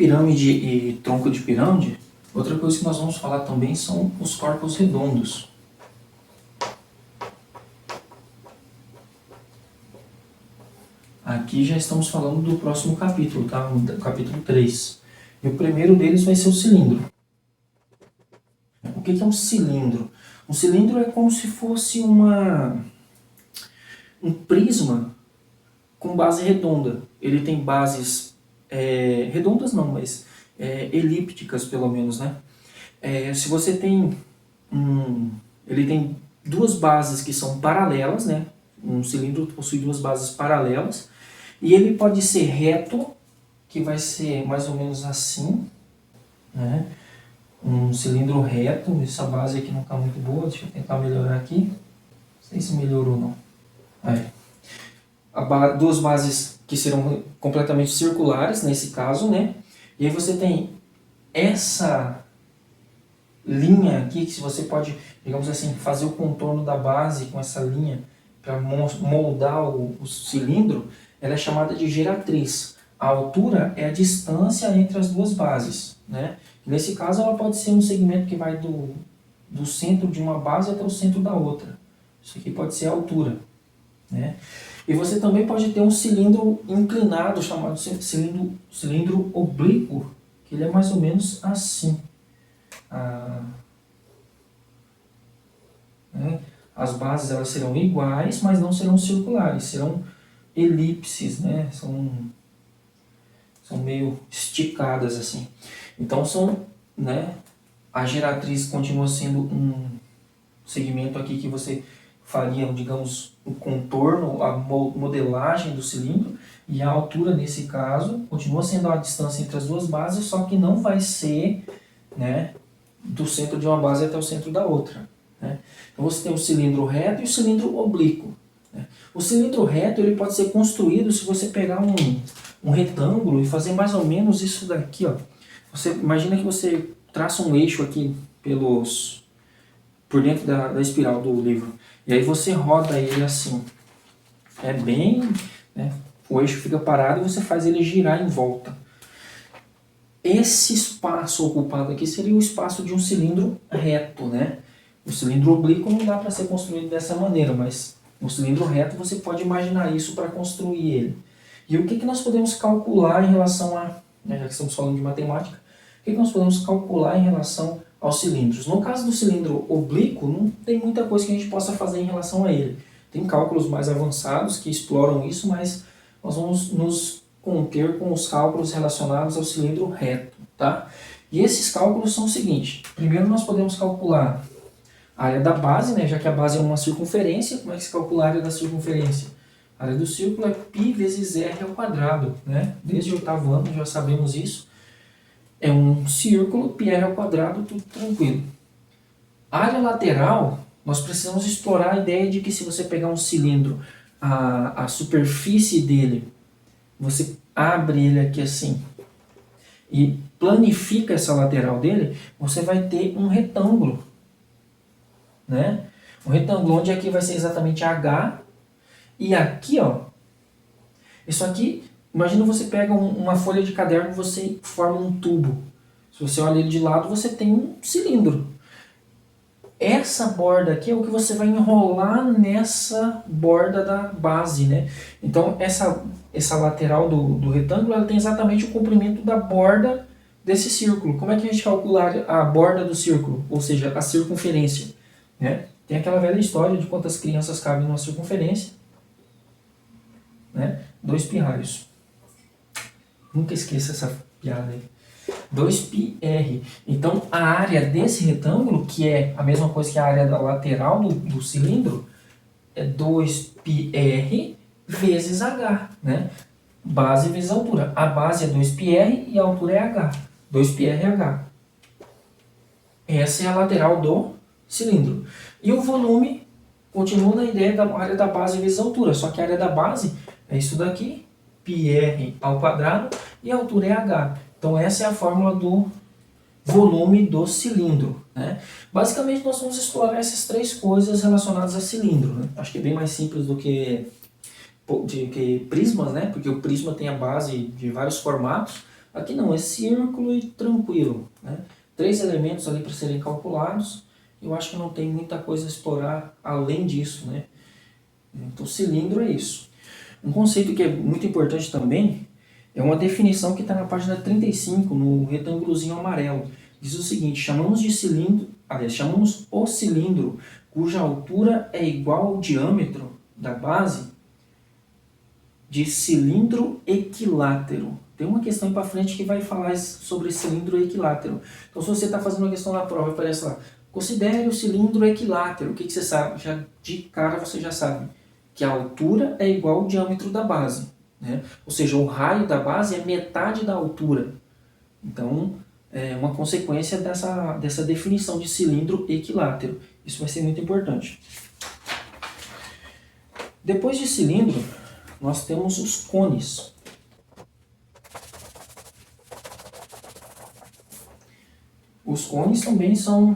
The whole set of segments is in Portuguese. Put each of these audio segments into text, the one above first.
pirâmide e tronco de pirâmide, outra coisa que nós vamos falar também são os corpos redondos. Aqui já estamos falando do próximo capítulo, tá? O capítulo 3. E o primeiro deles vai ser o cilindro. O que é um cilindro? Um cilindro é como se fosse um prisma com base redonda. Ele tem bases redondas não, mas elípticas pelo menos, né? Se você tem ele tem duas bases que são paralelas, né? Um cilindro possui duas bases paralelas e ele pode ser reto, que vai ser mais ou menos assim, né? Um cilindro reto. Essa base aqui não está muito boa, deixa eu tentar melhorar aqui. Não sei se melhorou ou não. Duas bases que serão completamente circulares nesse caso, né? E aí você tem essa linha aqui, que você pode, digamos assim, fazer o contorno da base com essa linha para moldar o cilindro. Ela é chamada de geratriz. A altura é a distância entre as duas bases, né? Nesse caso, ela pode ser um segmento que vai do centro de uma base até o centro da outra. Isso aqui pode ser a altura, né? E você também pode ter um cilindro inclinado, chamado cilindro oblíquo, que ele é mais ou menos assim. As bases elas serão iguais, mas não serão circulares, serão elipses, né? São meio esticadas assim. Então a geratriz continua sendo um segmento aqui que você faria, digamos, o contorno, a modelagem do cilindro, e a altura nesse caso continua sendo a distância entre as duas bases, só que não vai ser, né, do centro de uma base até o centro da outra, né? Então você tem o cilindro reto e o cilindro oblíquo, né? O cilindro reto ele pode ser construído se você pegar um retângulo e fazer mais ou menos isso daqui, ó. Você imagina que você traça um eixo aqui por dentro da espiral do livro, e aí você roda ele assim, né, o eixo fica parado e você faz ele girar em volta. Esse espaço ocupado aqui seria o espaço de um cilindro reto, né? O cilindro oblíquo não dá para ser construído dessa maneira, mas o cilindro reto você pode imaginar isso para construir ele. E o que nós podemos calcular em relação já que estamos falando de matemática, o que nós podemos calcular em relação aos cilindros? No caso do cilindro oblíquo, não tem muita coisa que a gente possa fazer em relação a ele. Tem cálculos mais avançados que exploram isso, mas nós vamos nos conter com os cálculos relacionados ao cilindro reto, tá? E esses cálculos são o seguinte: primeiro nós podemos calcular a área da base, né? Já que a base é uma circunferência, como é que se calcula a área da circunferência? A área do círculo é π vezes r ao quadrado, né? Desde o 8º ano já sabemos isso. É um círculo, πr ao quadrado, tudo tranquilo. A área lateral, nós precisamos explorar a ideia de que se você pegar um cilindro, a superfície dele, você abre ele aqui assim e planifica essa lateral dele, você vai ter um retângulo, né? Um retângulo onde aqui vai ser exatamente H, e aqui, ó, isso aqui, imagina você pega uma folha de caderno e você forma um tubo. Se você olha ele de lado, você tem um cilindro. Essa borda aqui é o que você vai enrolar nessa borda da base, né? Então, essa lateral do retângulo, ela tem exatamente o comprimento da borda desse círculo. Como é que a gente calcula a borda do círculo? Ou seja, a circunferência, né? Tem aquela velha história de quantas crianças cabem numa circunferência, né? 2 pirralhos. Nunca esqueça essa piada aí. 2πr. Então, a área desse retângulo, que é a mesma coisa que a área da lateral do cilindro, é 2πr vezes h, né? Base vezes altura. A base é 2πr e a altura é h. 2πrh. Essa é a lateral do cilindro. E o volume continua na ideia da área da base vezes a altura, só que a área da base é isso daqui, πr ao quadrado, e a altura é h. Então essa é a fórmula do volume do cilindro, né? Basicamente nós vamos explorar essas três coisas relacionadas a cilindro, né? Acho que é bem mais simples do que prismas, né? Porque o prisma tem a base de vários formatos, Aqui não, é círculo e tranquilo, né? 3 elementos ali para serem calculados. Eu acho que não tem muita coisa a explorar além disso, né? Então, cilindro é isso. Um conceito que é muito importante também é uma definição que está na página 35, no retângulozinho amarelo. Diz o seguinte: chamamos de cilindro, aliás, chamamos o cilindro cuja altura é igual ao diâmetro da base de cilindro equilátero. Tem uma questão aí para frente que vai falar sobre cilindro equilátero. Então, se você está fazendo uma questão na prova, aparece lá: considere o cilindro equilátero. O que você sabe? Já, de cara você já sabe que a altura é igual ao diâmetro da base, né? Ou seja, o raio da base é metade da altura. Então, é uma consequência dessa definição de cilindro equilátero. Isso vai ser muito importante. Depois de cilindro, nós temos os cones. Os cones também são,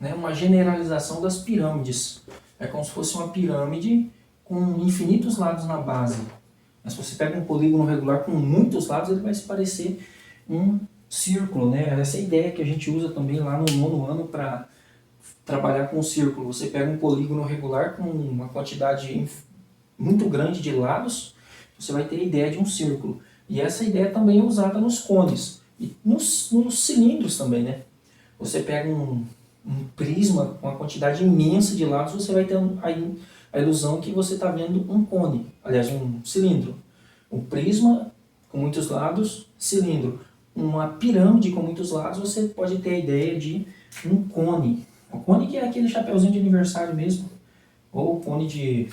né, uma generalização das pirâmides. É como se fosse uma pirâmide com infinitos lados na base. Mas se você pega um polígono regular com muitos lados, ele vai se parecer um círculo, né? Essa é a ideia que a gente usa também lá no 9º ano para trabalhar com o círculo. Você pega um polígono regular com uma quantidade muito grande de lados, você vai ter a ideia de um círculo. E essa ideia também é usada nos cones e nos cilindros também, né? Você pega um prisma com uma quantidade imensa de lados, você vai ter a ilusão que você está vendo um cone, aliás, um cilindro. Um prisma com muitos lados, cilindro. Uma pirâmide com muitos lados, você pode ter a ideia de um cone. O cone que é aquele chapeuzinho de aniversário mesmo, ou cone de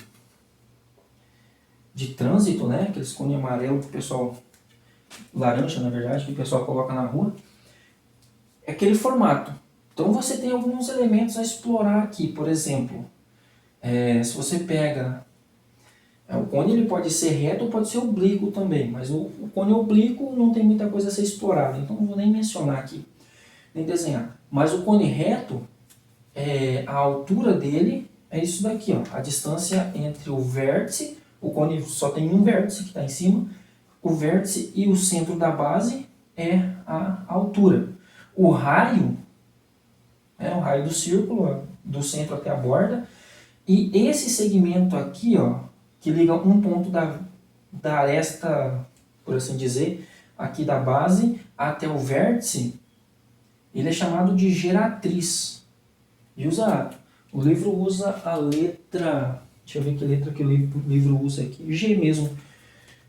trânsito, né? Aqueles cone amarelo que o pessoal, laranja na verdade, que o pessoal coloca na rua. É aquele formato. Então você tem alguns elementos a explorar aqui. Por exemplo, se você pega o cone, ele pode ser reto ou pode ser oblíquo também, mas o cone oblíquo não tem muita coisa a ser explorada, então não vou nem mencionar aqui, nem desenhar. Mas o cone reto, a altura dele é isso daqui, ó, a distância entre o vértice, o cone só tem um vértice que está em cima, o vértice e o centro da base é a altura. O raio do círculo, ó, do centro até a borda, e esse segmento aqui, ó, que liga um ponto da aresta, por assim dizer, aqui da base até o vértice, ele é chamado de geratriz. E o livro usa a letra, deixa eu ver que letra que o livro usa aqui, G mesmo.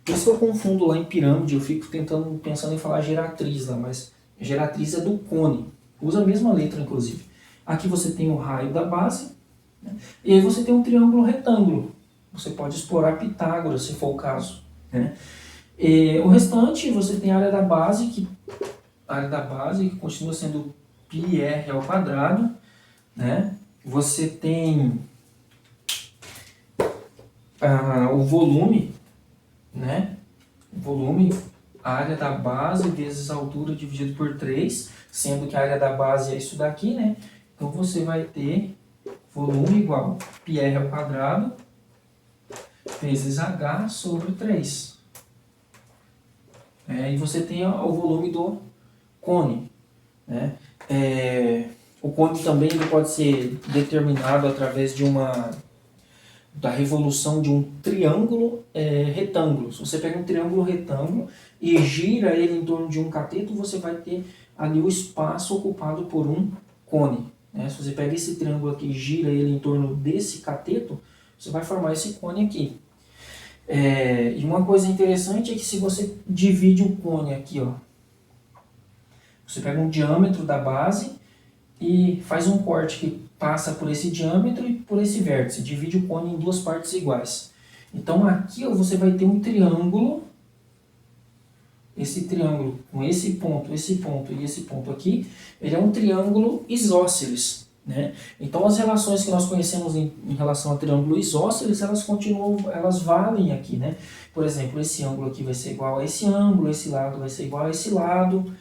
Por isso que eu confundo lá em pirâmide, eu fico pensando em falar geratriz lá, mas geratriz é do cone, usa a mesma letra inclusive. Aqui você tem o raio da base, né? E aí você tem um triângulo retângulo. Você pode explorar Pitágoras, se for o caso, né? E o restante, você tem a área da base, que continua sendo πr ao quadrado, né? Você tem o volume, né? O volume, a área da base vezes a altura dividido por 3, sendo que a área da base é isso daqui, né? Então você vai ter volume igual πr ao quadrado vezes h sobre 3. E você tem o volume do cone, né? O cone também ele pode ser determinado através da revolução de um triângulo retângulo. Se você pega um triângulo retângulo e gira ele em torno de um cateto, você vai ter ali o espaço ocupado por um cone, né? Se você pega esse triângulo aqui e gira ele em torno desse cateto, você vai formar esse cone aqui. E uma coisa interessante é que se você divide o cone aqui, ó, você pega um diâmetro da base e faz um corte que passa por esse diâmetro e por esse vértice, divide o cone em duas partes iguais. Então aqui, ó, você vai ter um triângulo, esse triângulo com esse ponto e esse ponto aqui, ele é um triângulo isósceles, né? Então as relações que nós conhecemos em relação ao triângulo isósceles, elas valem aqui, né? Por exemplo, esse ângulo aqui vai ser igual a esse ângulo, esse lado vai ser igual a esse lado.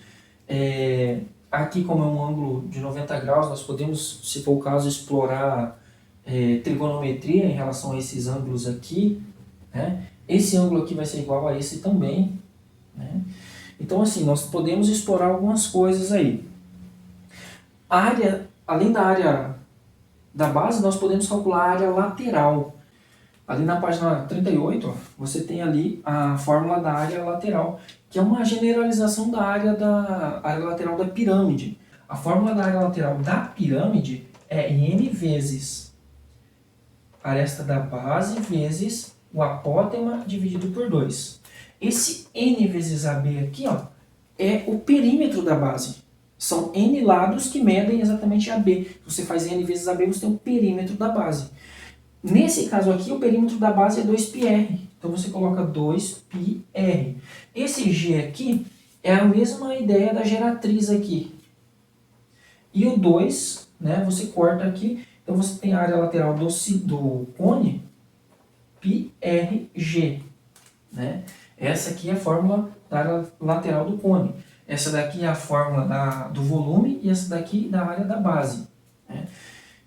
Aqui, como é um ângulo de 90 graus, nós podemos, se for o caso, explorar trigonometria em relação a esses ângulos aqui, né? Esse ângulo aqui vai ser igual a esse também, né? Então, assim, nós podemos explorar algumas coisas aí. A área, além da área da base, nós podemos calcular a área lateral. Ali na página 38, ó, você tem ali a fórmula da área lateral, que é uma generalização da área lateral da pirâmide. A fórmula da área lateral da pirâmide é n vezes a aresta da base vezes o apótema dividido por 2. Esse n vezes AB aqui, ó, é o perímetro da base. São n lados que medem exatamente AB. Você faz n vezes AB, você tem o perímetro da base. Nesse caso aqui, o perímetro da base é 2πr. Então você coloca 2πr. Esse G aqui é a mesma ideia da geratriz aqui. E o 2, né, você corta aqui. Então você tem a área lateral do cone, πrg. Né? Essa aqui é a fórmula da área lateral do cone. Essa daqui é a fórmula do volume e essa daqui da área da base. Né?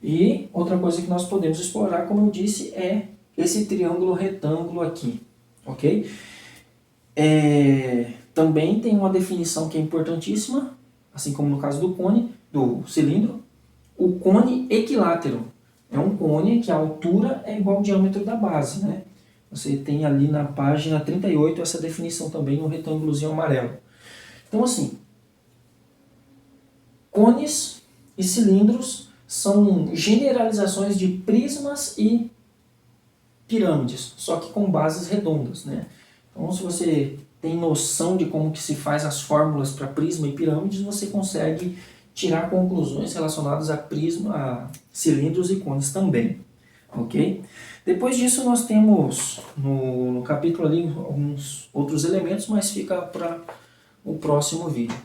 E outra coisa que nós podemos explorar, como eu disse, é esse triângulo retângulo aqui. Ok? Também tem uma definição que é importantíssima, assim como no caso do cone, do cilindro. O cone equilátero é um cone que a altura é igual ao diâmetro da base. Né? Você tem ali na página 38 essa definição também no retângulozinho amarelo. Então, assim, cones e cilindros são generalizações de prismas e pirâmides, só que com bases redondas, né? Então, se você tem noção de como que se faz as fórmulas para prisma e pirâmides, você consegue tirar conclusões relacionadas a cilindros e cones também, ok? Depois disso, nós temos no capítulo ali alguns outros elementos, mas fica para o próximo vídeo.